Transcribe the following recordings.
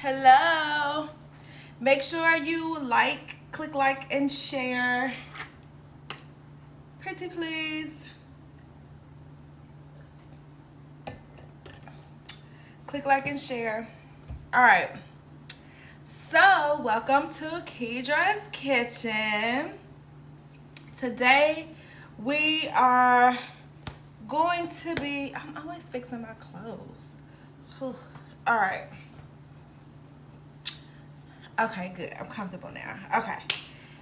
Hello. Make sure you click like and share. Pretty please. Click like and share. All right. So, welcome to Kedra's Kitchen. Today, we are going to be, I'm always fixing my clothes. All right. Okay, good. I'm comfortable now. Okay.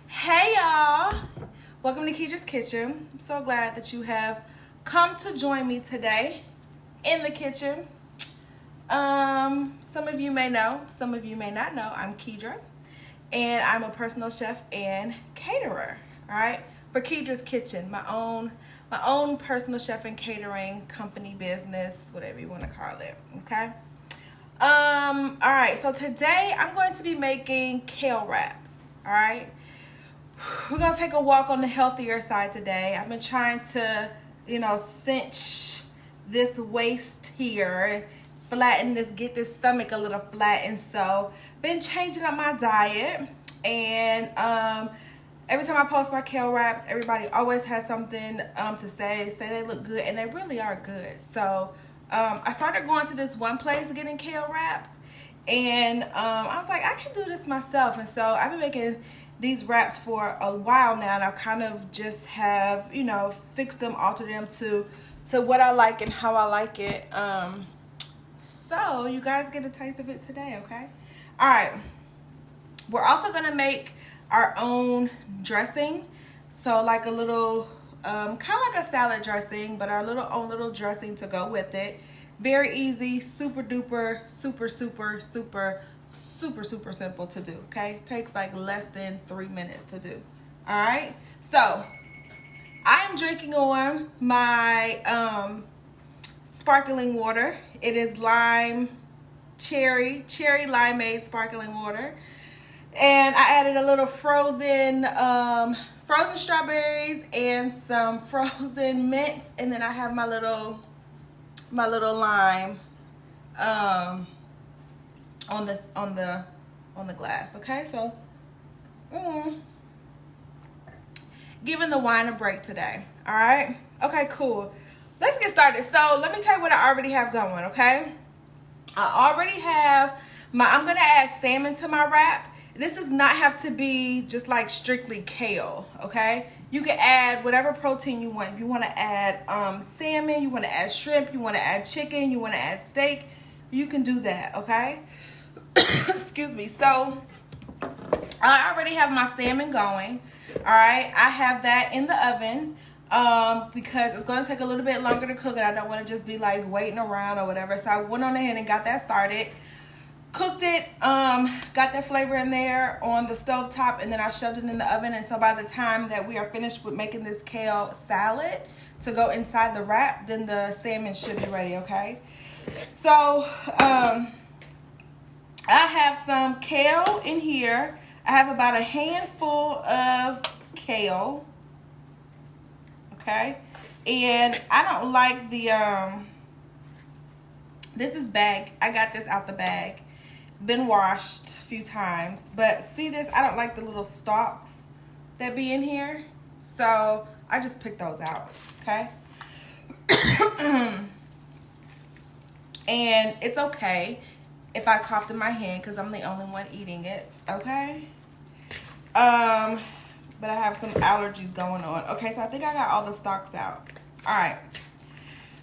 Hey, y'all. Welcome to Kedra's Kitchen. I'm so glad that you have come to join me today in the kitchen. Some of you may know, some of you may not know, I'm Kedra, and I'm a personal chef and caterer, all right? For Kedra's Kitchen, my own personal chef and catering company business, whatever you want to call it, okay? All right, so today I'm going to be making kale wraps, all right? We're going to take a walk on the healthier side today. I've been trying to, cinch this waist here, flatten this, get this stomach a little flattened. So, been changing up my diet, and every time I post my kale wraps, everybody always has something to say they look good, and they really are good. So, I started going to this one place getting kale wraps, and I was like, I can do this myself. And so I've been making these wraps for a while now, and I kind of just have, fixed them, altered them to what I like and how I like it. So you guys get a taste of it today, okay? All right. We're also going to make our own dressing. So like a little, kind of like a salad dressing, but our own little dressing to go with it. Very easy, super duper, super simple to do, okay? Takes like less than 3 minutes to do. All right? So I'm drinking on my sparkling water. It is cherry limeade sparkling water. And I added a little frozen strawberries and some frozen mint, and then I have my little lime on the glass. Okay, so giving the wine a break today. All right. Okay, cool. Let's get started. So let me tell you what I already have going. Okay, I already have I'm gonna add salmon to my wrap. This does not have to be just like strictly kale, okay? You can add whatever protein you want. If you want to add salmon, you want to add shrimp, you want to add chicken, you want to add steak, you can do that, okay? Excuse me. So I already have my salmon going, all right? I have that in the oven because it's going to take a little bit longer to cook, and I don't want to just be like waiting around or whatever. So I went on ahead and got that started. Cooked it, got that flavor in there on the stove top, and then I shoved it in the oven. And so by the time that we are finished with making this kale salad to go inside the wrap, then the salmon should be ready, okay? So I have some kale in here. I have about a handful of kale, okay? And I don't like the, this is bag. I got this out the bag. Been washed a few times, but see this, I don't like the little stalks that be in here, so I just picked those out, okay? And it's okay if I coughed in my hand because I'm the only one eating it, okay? But I have some allergies going on. Okay, so I think I got all the stalks out. All right,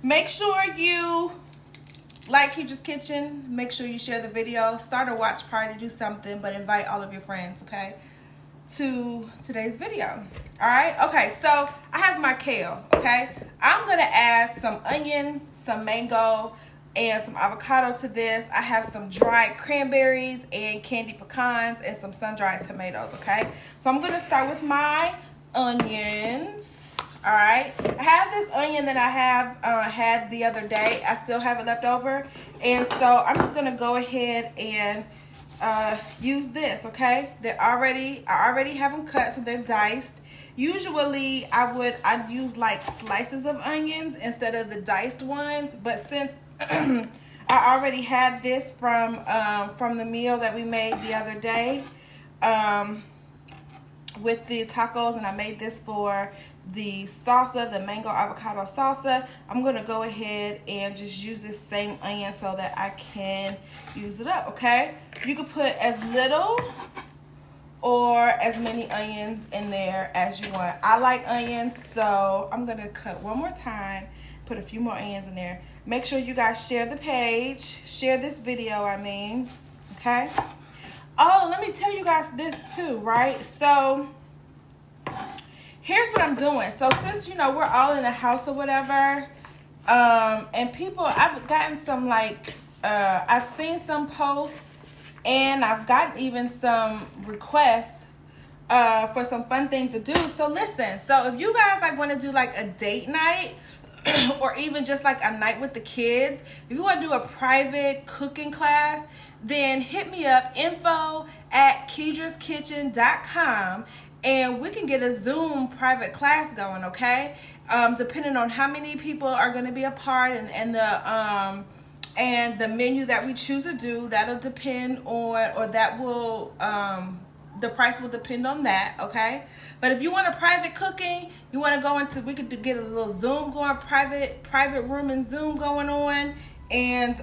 make sure you like Kedra's Kitchen. Make sure you share the video. Start a watch party, do something, but invite all of your friends, okay, to today's video. All right? Okay, so I have my kale, okay? I'm going to add some onions, some mango, and some avocado to this. I have some dried cranberries and candied pecans and some sun-dried tomatoes, okay? So I'm going to start with my onions. All right, I have this onion that I have had the other day. I still have it left over, and so I'm just gonna go ahead and use this. Okay, I already have them cut, so they're diced. Usually, I'd use like slices of onions instead of the diced ones, but since I I already had this from the meal that we made the other day with the tacos, and I made this for the salsa, the mango avocado salsa. I'm going to go ahead and just use this same onion so that I can use it up, okay? You can put as little or as many onions in there as you want. I like onions, so I'm going to cut one more time, put a few more onions in there. Make sure you guys share the page, share this video, okay? Oh, let me tell you guys this too, right? So here's what I'm doing. So since, you know, we're all in the house or whatever, and people, I've gotten some I've seen some posts, and I've gotten even some requests for some fun things to do. So listen, so if you guys want to do like a date night or even just like a night with the kids, if you want to do a private cooking class, then hit me up, info@KeidrasKitchen.com, and we can get a Zoom private class going, okay? Depending on how many people are going to be a part and the menu that we choose to do, that'll depend on, or that will, the price will depend on that, okay? But if you want a private cooking, you want to go into, we could get a little Zoom going, private room and Zoom going on. And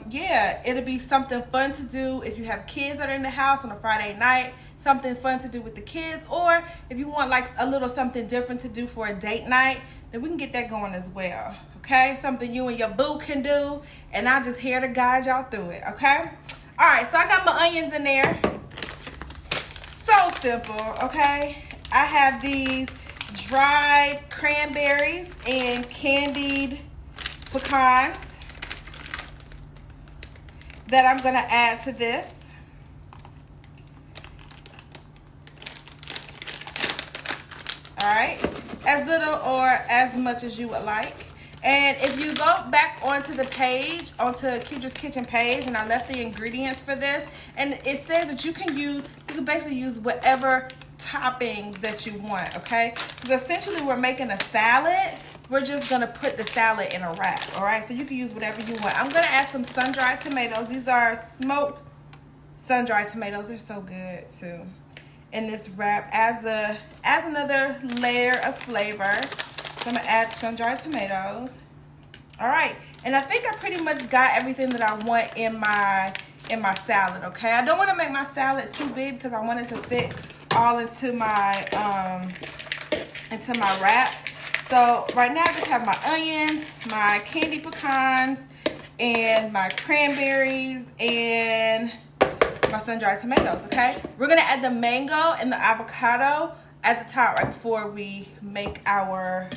yeah, it'll be something fun to do if you have kids that are in the house on a Friday night, something fun to do with the kids. Or if you want like a little something different to do for a date night, then we can get that going as well, okay? Something you and your boo can do, and I'm just here to guide y'all through it, okay? All right, so I got my onions in there. So simple, okay? I have these dried cranberries and candied pecans that I'm gonna add to this. All right, as little or as much as you would like. And if you go back onto the page, onto Keidra's Kitchen page, and I left the ingredients for this, and it says that you can basically use whatever toppings that you want, okay? Because essentially we're making a salad. We're just gonna put the salad in a wrap, all right? So you can use whatever you want. I'm gonna add some sun-dried tomatoes. These are smoked sun-dried tomatoes. They're so good too. In this wrap, adds another layer of flavor. So I'm gonna add sun-dried tomatoes. All right, and I think I pretty much got everything that I want in my salad, okay? I don't wanna make my salad too big because I want it to fit all into my wrap. So right now I just have my onions, my candy pecans, and my cranberries, and my sun-dried tomatoes, okay? We're gonna add the mango and the avocado at the top right before we make our,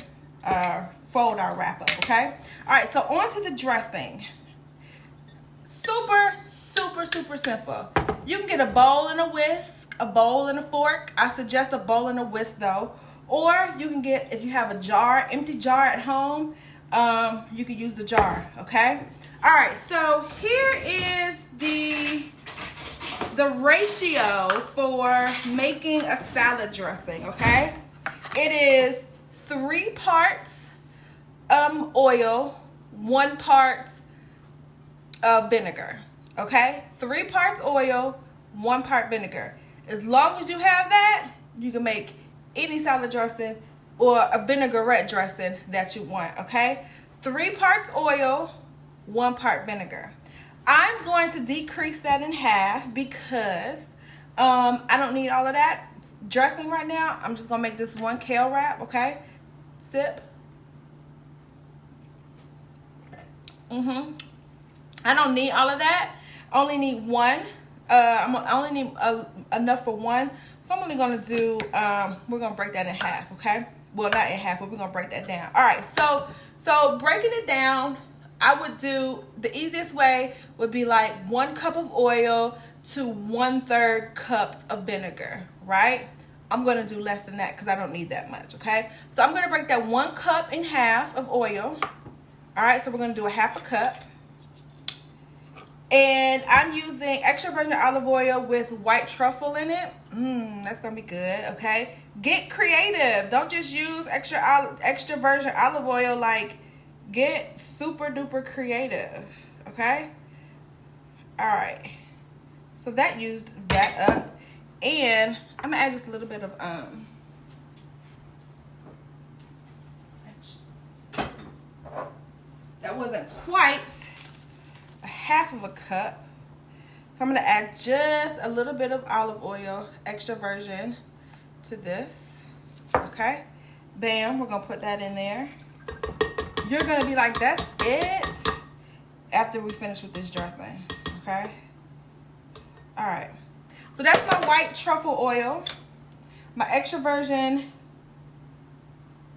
fold our wrap up, okay? All right, so on to the dressing. Super, super, super simple. You can get a bowl and a whisk, a bowl and a fork. I suggest a bowl and a whisk though. Or you can get, if you have a jar, empty jar at home, you can use the jar, okay? All right, so here is the ratio for making a salad dressing, okay? It is 3 parts oil, 1 part vinegar, okay? 3 parts oil, 1 part vinegar. As long as you have that, you can make any salad dressing or a vinaigrette dressing that you want, okay? 3 parts oil, 1 part vinegar. I'm going to decrease that in half because I don't need all of that dressing right now. I'm just gonna make this one kale wrap, okay? Sip. I don't need all of that. I only need 1. I only need enough for 1. So I'm only gonna do, we're gonna break that in half, okay? Well, not in half, but we're gonna break that down. All right, so breaking it down, I would do, the easiest way would be like 1 cup of oil to 1/3 cups of vinegar, right? I'm gonna do less than that because I don't need that much, okay? So I'm gonna break that 1 cup in half of oil. All right, so we're gonna do a 1/2 cup. And I'm using extra virgin olive oil with white truffle in it. That's gonna be good, okay? Get creative. Don't just use extra virgin olive oil. Like, get super duper creative, okay? All right. So that used that up. And I'm gonna add just a little bit of that wasn't quite a half of a cup. So I'm gonna add just a little bit of olive oil, extra virgin, to this. Okay, bam, we're gonna put that in there. You're gonna be like, that's it, after we finish with this dressing. Okay, all right, so that's my white truffle oil, my extra virgin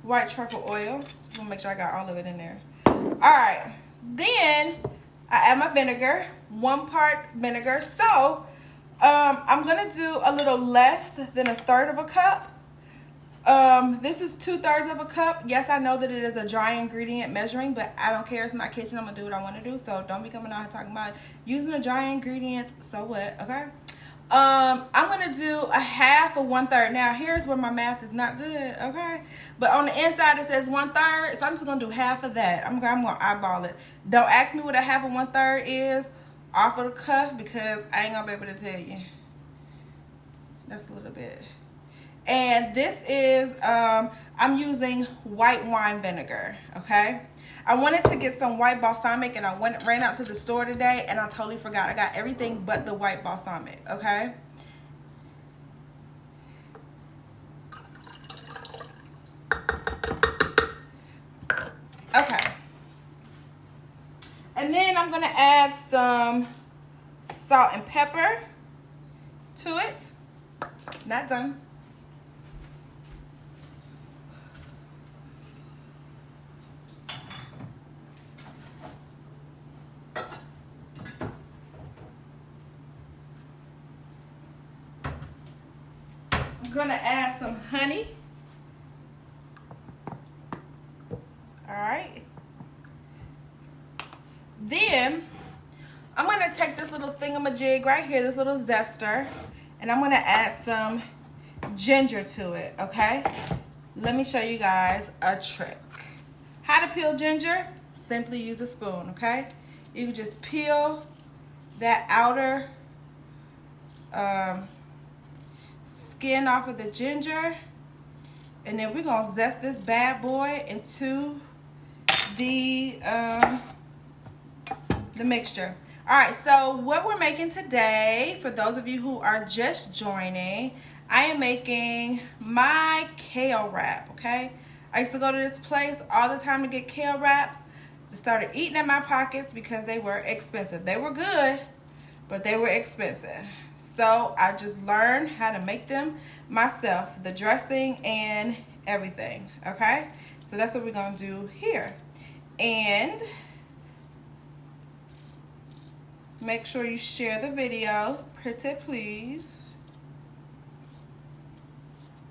white truffle oil. Just want to make sure I got all of it in there. All right, then I add my vinegar, 1 part vinegar. So I'm gonna do a little less than 1/3 of a cup. This is 2/3 of a cup. Yes, I know that it is a dry ingredient measuring, but I don't care. It's my kitchen. I'm gonna do what I want to do. So don't be coming out here talking about using a dry ingredient. So what? Okay. I'm gonna do 1/2 or 1/3. Now here's where my math is not good, okay? But on the inside it says 1/3, so I'm just gonna do half of that. I'm gonna eyeball it. Don't ask me what 1/2 or 1/3 is off of the cuff, because I ain't gonna be able to tell you. That's a little bit. And this is I'm using white wine vinegar, okay? I wanted to get some white balsamic, and I ran out to the store today and I totally forgot. I got everything but the white balsamic, okay? Okay. And then I'm gonna add some salt and pepper to it. Not done. I'm gonna add some honey. All right. Then I'm gonna take this little thingamajig right here, this little zester, and I'm gonna add some ginger to it, okay? Let me show you guys a trick. How to peel ginger? Simply use a spoon, okay? You can just peel that outer skin off of the ginger, and then we're gonna zest this bad boy into the mixture. All right, so what we're making today, for those of you who are just joining, I am making my kale wrap, okay? I used to go to this place all the time to get kale wraps. I started eating in my pockets because they were expensive. They were good, but they were expensive. So I just learned how to make them myself, the dressing and everything, okay? So that's what we're gonna do here. And make sure you share the video, pretty please.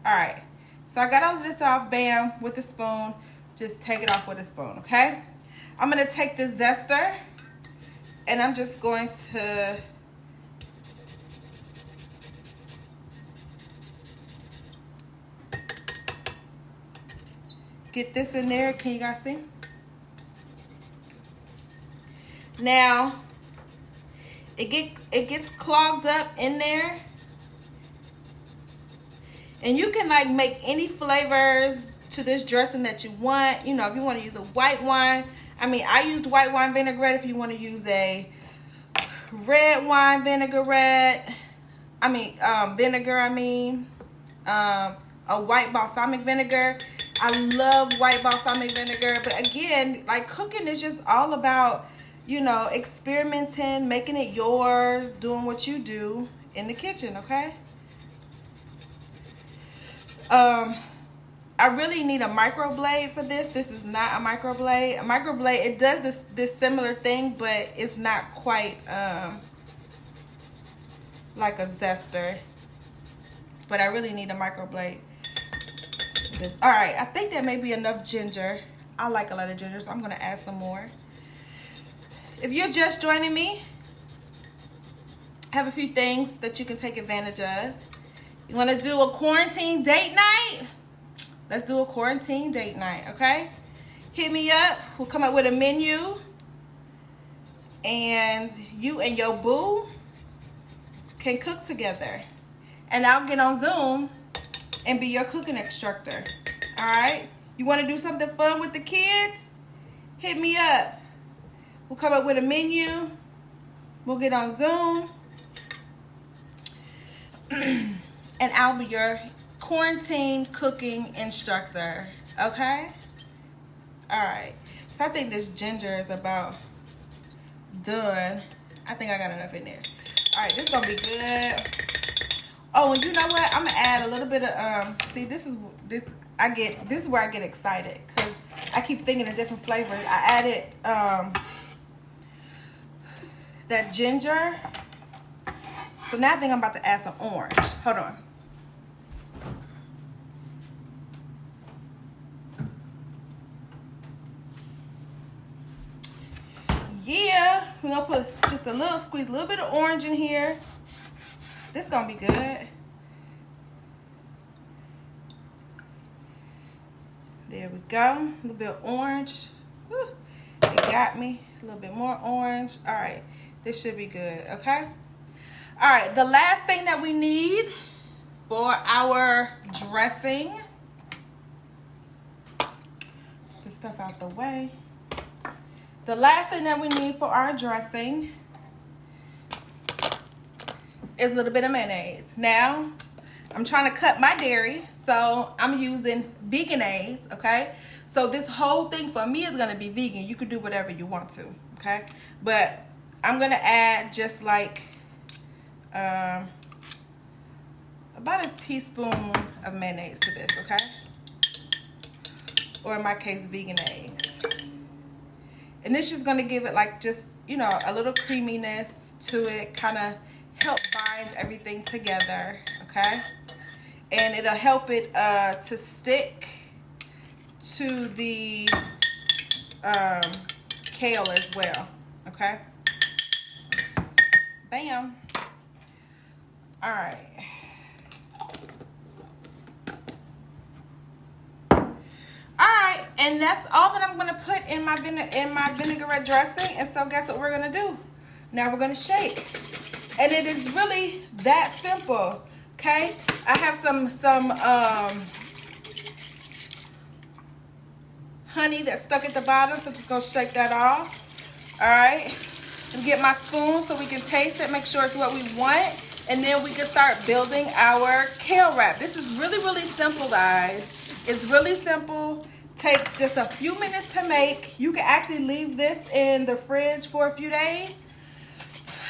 All right, so I got all of this off, bam, with a spoon. Just take it off with a spoon, okay? I'm gonna take the zester and I'm just going to get this in there. Can you guys see? Now, it gets clogged up in there. And you can like make any flavors to this dressing that you want. You know, if you want to use a white wine. I mean, I used white wine vinaigrette. If you want to use a red wine vinaigrette. Vinegar, a white balsamic vinegar. I love white balsamic vinegar. But again, like cooking is just all about, you know, experimenting, making it yours, doing what you do in the kitchen, okay? I really need a microblade for this. This is not a microblade. A microblade, it does this similar thing, but it's not quite like a zester. But I really need a microblade. All right, I think that may be enough ginger. I like a lot of ginger, so I'm gonna add some more. If you're just joining me, I have a few things that you can take advantage of. You wanna do a quarantine date night? Let's do a quarantine date night, okay? Hit me up, we'll come up with a menu. and you and your boo can cook together. And I'll get on Zoom and be your cooking instructor. All right? You want to do something fun with the kids? Hit me up. We'll come up with a menu. We'll get on Zoom. And I'll be your quarantine cooking instructor. Okay? All right. So I think this ginger is about done. I think I got enough in there. All right, this is gonna be good. Oh, and you know what? I'm gonna add a little bit of see, this is where I get excited because I keep thinking of different flavors. I added that ginger. So now I think I'm about to add some orange. Hold on. Yeah, we're gonna put just a little, squeeze a little bit of orange in here. This gonna be good. There we go. A little bit of orange. Whew. It got me. A little bit more orange. All right, this should be good, okay? All right, the last thing that we need for our dressing. Get this stuff out the way. The last thing that we need for our dressing is a little bit of mayonnaise. Now, I'm trying to cut my dairy, so I'm using veganese, okay? So this whole thing for me is gonna be vegan. You can do whatever you want to, okay? But I'm gonna add just like about a teaspoon of mayonnaise to this, okay? Or in my case, veganese. And this is gonna give it like just, you know, a little creaminess to it, kind of help bind everything together, okay? And it'll help it to stick to the kale as well, okay? Bam. All right. Alright, and that's all that I'm going to put in my vinaigrette dressing. And so guess what we're going to do? Now we're going to shake. And it is really that simple, okay? I have some honey that's stuck at the bottom, so I'm just going to shake that off. Alright, and get my spoon so we can taste it, make sure it's what we want. And then we can start building our kale wrap. This is really, really simple, guys. It's really simple. Takes just a few minutes to make. You can actually leave this in the fridge for a few days.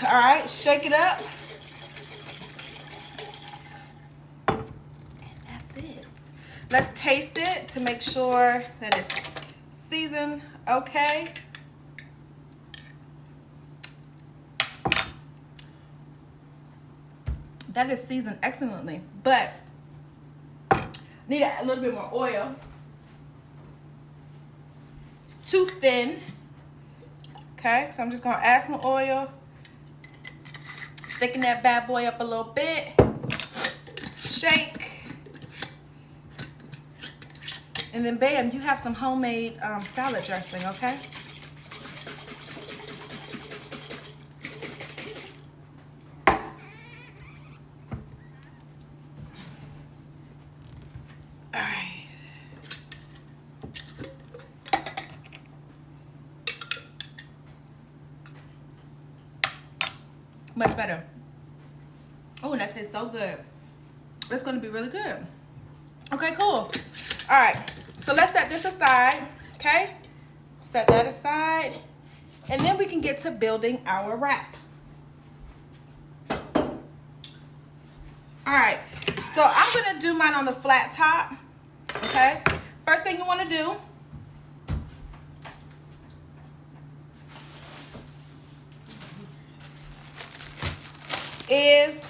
All right, shake it up. And that's it. Let's taste it to make sure that it's seasoned okay. That is seasoned excellently, but I need a little bit more oil. It's too thin. Okay, so I'm just gonna add some oil, thicken that bad boy up a little bit, shake, and then bam, you have some homemade salad dressing, okay? Much better. Oh, that tastes so good. It's gonna be really good. Okay, cool. All right, so let's set this aside, okay? Set that aside, and then we can get to building our wrap. All right, so I'm gonna do mine on the flat top, okay? First thing you wanna do is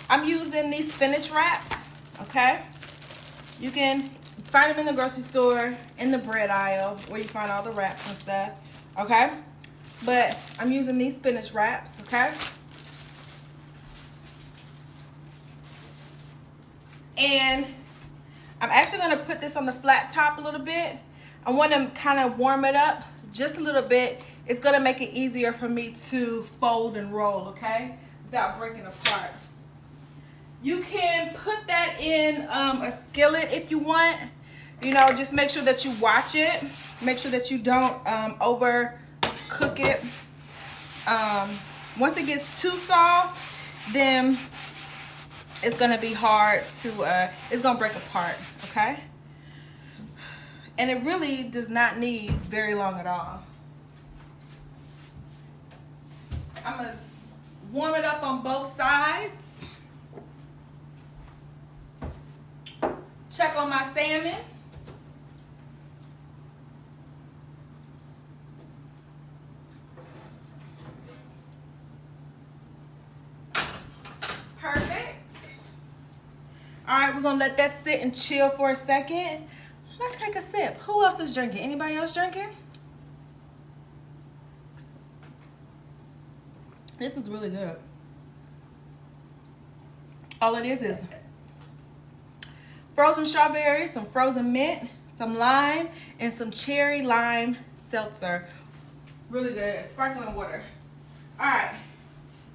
I'm using these spinach wraps, okay? You can find them in the grocery store, in the bread aisle, where you find all the wraps and stuff, okay? But I'm using these spinach wraps, okay? And I'm actually gonna put this on the flat top a little bit. I want to kind of warm it up just a little bit. it's gonna make it easier for me to fold and roll, okay, without breaking apart. You can put that in a skillet if you want. You know, just make sure that you watch it. Make sure that you don't overcook it. Once it gets too soft, then it's gonna be hard to, it's gonna break apart, okay? And it really does not need very long at all. I'm gonna warm it up on both sides. Check on my salmon. Perfect. All right, we're gonna let that sit and chill for a second. Let's take a sip. Who else is drinking? Anybody else drinking? This is really good. All it is frozen strawberries, some frozen mint, some lime, and some cherry lime seltzer. Really good. Sparkling water. All right.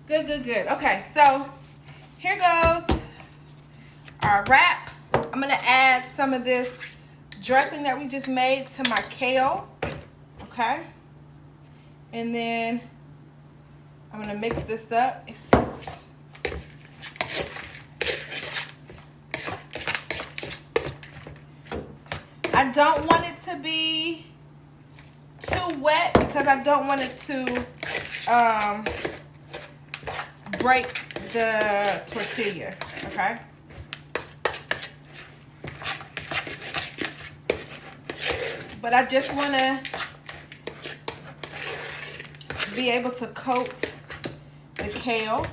Good, good, good. Okay, so here goes our wrap. I'm going to add some of this dressing that we just made to my kale. Okay. And then I'm going to mix this up. I don't want it to be too wet because I don't want it to break the tortilla, okay? But I just want to be able to coat the kale.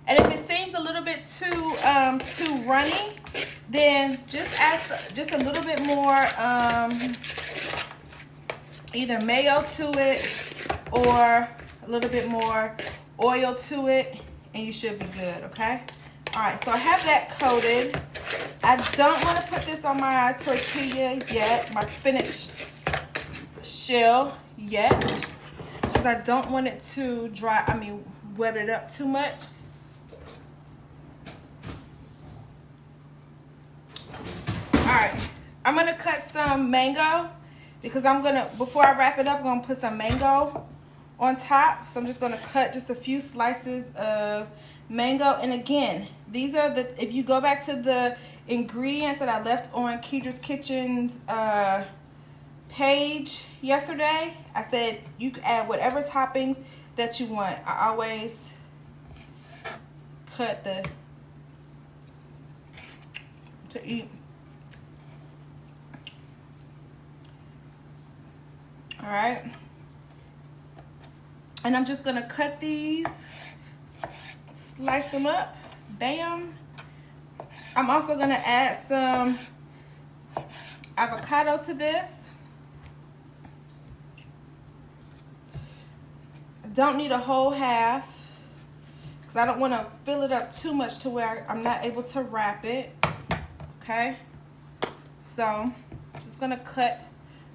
And if it seems a little bit too runny, then just add just a little bit more either mayo to it or a little bit more oil to it, and you should be good, okay? All right, so I have that coated. I don't want to put this on my tortilla yet, my spinach shell yet, because I don't want it to wet it up too much. All right, I'm gonna cut some mango because before I wrap it up, I'm gonna put some mango on top. So I'm just gonna cut just a few slices of mango. And again, these are if you go back to the ingredients that I left on Keedra's Kitchen's page yesterday, I said you can add whatever toppings that you want. I always cut to eat. All right, and I'm just gonna cut these, slice them up, bam. I'm also gonna add some avocado to this. Don't need a whole half because I don't want to fill it up too much to where I'm not able to wrap it. Okay, so just gonna cut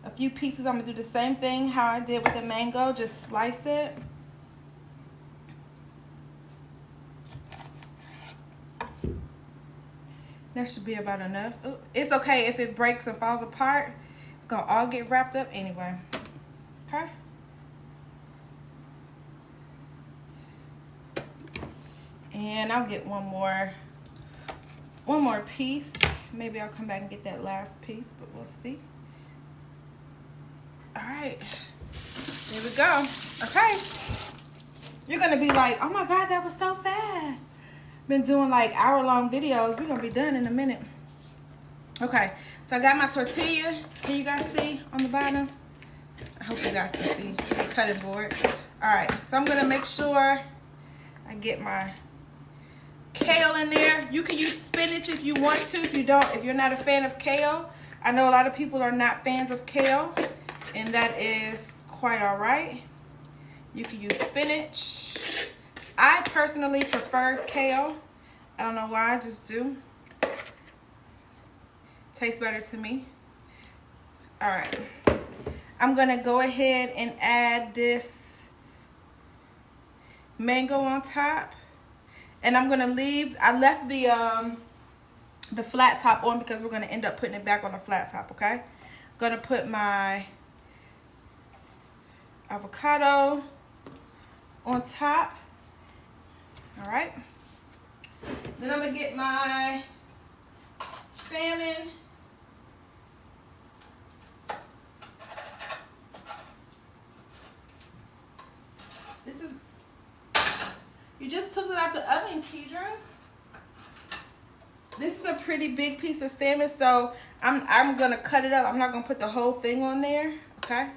a few pieces. I'm gonna do the same thing how I did with the mango, just slice it. That should be about enough. Ooh, it's okay if it breaks and falls apart. It's gonna all get wrapped up anyway. Okay. And I'll get one more piece. Maybe I'll come back and get that last piece, but we'll see. All right, there we go. Okay, you're gonna be like, oh my God, that was so fast. Been doing like hour-long videos. We're gonna be done in a minute. Okay, so I got my tortilla. Can you guys see on the bottom? I hope you guys can see the cutting board. All right, so I'm gonna make sure I get my kale in there. You can use spinach if you want to. If you're not a fan of kale, I know a lot of people are not fans of kale, and that is quite all right. You can use spinach. I personally prefer kale. I don't know why, I just do. Tastes better to me. All right. I'm gonna go ahead and add this mango on top, and I'm gonna leave. I left the flat top on because we're gonna end up putting it back on the flat top. Okay. I'm gonna put my avocado on top. All right. Then I'm gonna get my salmon. This is, you just took it out the oven, Kedra. This is a pretty big piece of salmon, so I'm gonna cut it up. I'm not gonna put the whole thing on there, okay?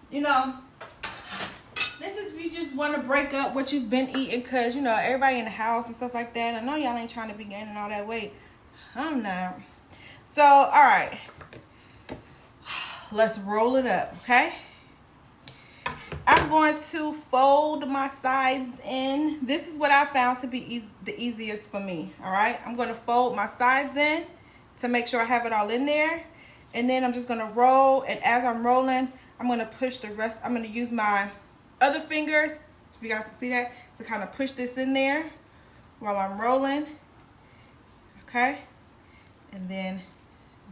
You know, this is if you just want to break up what you've been eating, because, you know, everybody in the house and stuff like that. I know y'all ain't trying to be gaining all that weight. I'm not. So, all right. Let's roll it up, okay? I'm going to fold my sides in. This is what I found to be the easiest for me, all right? I'm going to fold my sides in to make sure I have it all in there. And then I'm just going to roll. And as I'm rolling, I'm going to push the rest. I'm going to use my other fingers, if you guys can see that, to kind of push this in there while I'm rolling. Okay? And then,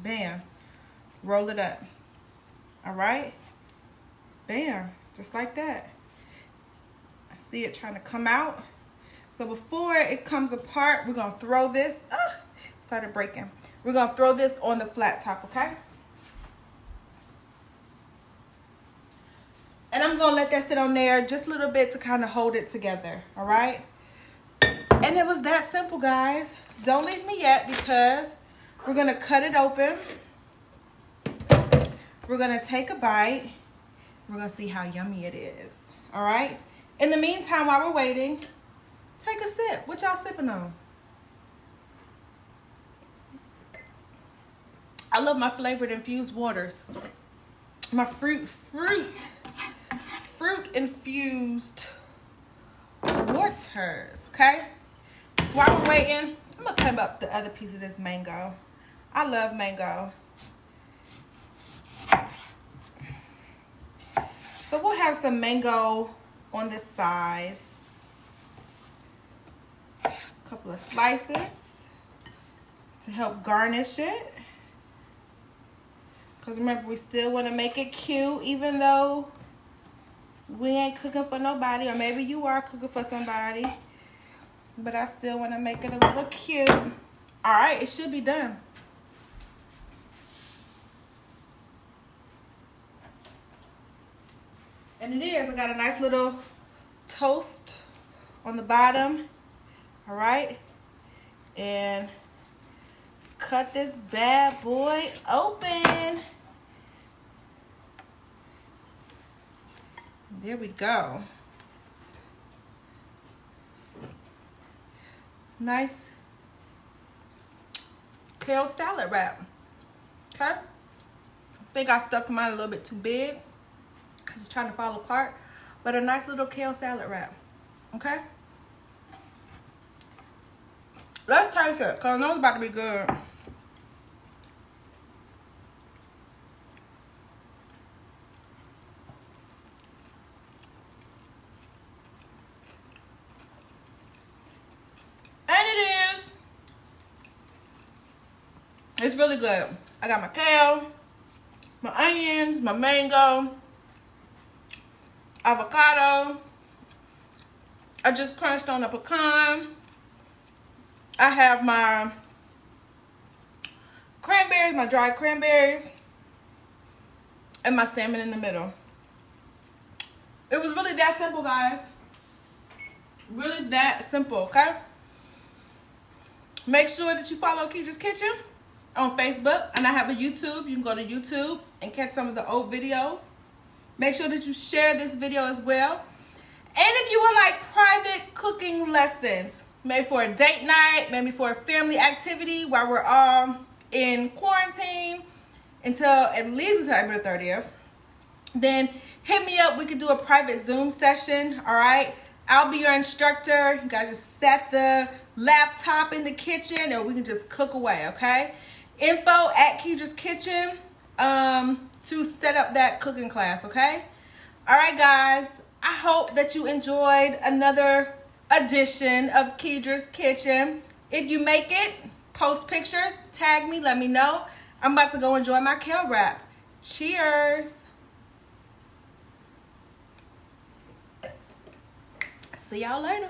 bam, roll it up. All right? Bam, just like that. I see it trying to come out. So before it comes apart, we're going to throw this. Started breaking. We're going to throw this on the flat top, okay? And I'm going to let that sit on there just a little bit to kind of hold it together, all right? And it was that simple, guys. Don't leave me yet, because we're going to cut it open. We're going to take a bite. We're going to see how yummy it is, all right? In the meantime, while we're waiting, take a sip. What y'all sipping on? I love my flavored infused waters. My fruit infused waters, okay? While we're waiting, I'm gonna cut up the other piece of this mango. I love mango. So we'll have some mango on this side. A couple of slices to help garnish it. Because remember, we still want to make it cute, even though we ain't cooking for nobody, or maybe you are cooking for somebody. But I still want to make it a little cute. All right, it should be done. And it is. I got a nice little toast on the bottom. All right. And let's cut this bad boy open. There we go. Nice kale salad wrap. Okay. I think I stuffed mine a little bit too big because it's trying to fall apart. But a nice little kale salad wrap. Okay. Let's taste it, because I know it's about to be good. It's really good. I got my kale, my onions, my mango, avocado. I just crunched on a pecan. I have my cranberries, my dried cranberries, and my salmon in the middle. It was really that simple, guys. Really that simple, okay? Make sure that you follow Kedra's Kitchen on Facebook, and I have a YouTube. You can go to YouTube and catch some of the old videos. Make sure that you share this video as well. And if you would like private cooking lessons, maybe for a date night, maybe for a family activity while we're all in quarantine until at least until April 30th, then hit me up. We could do a private Zoom session, all right? I'll be your instructor. You guys just set the laptop in the kitchen and we can just cook away, okay? Info at Keedra's Kitchen to set up that cooking class, okay? All right, guys. I hope that you enjoyed another edition of Keedra's Kitchen. If you make it, post pictures, tag me, let me know. I'm about to go enjoy my kale wrap. Cheers. See y'all later.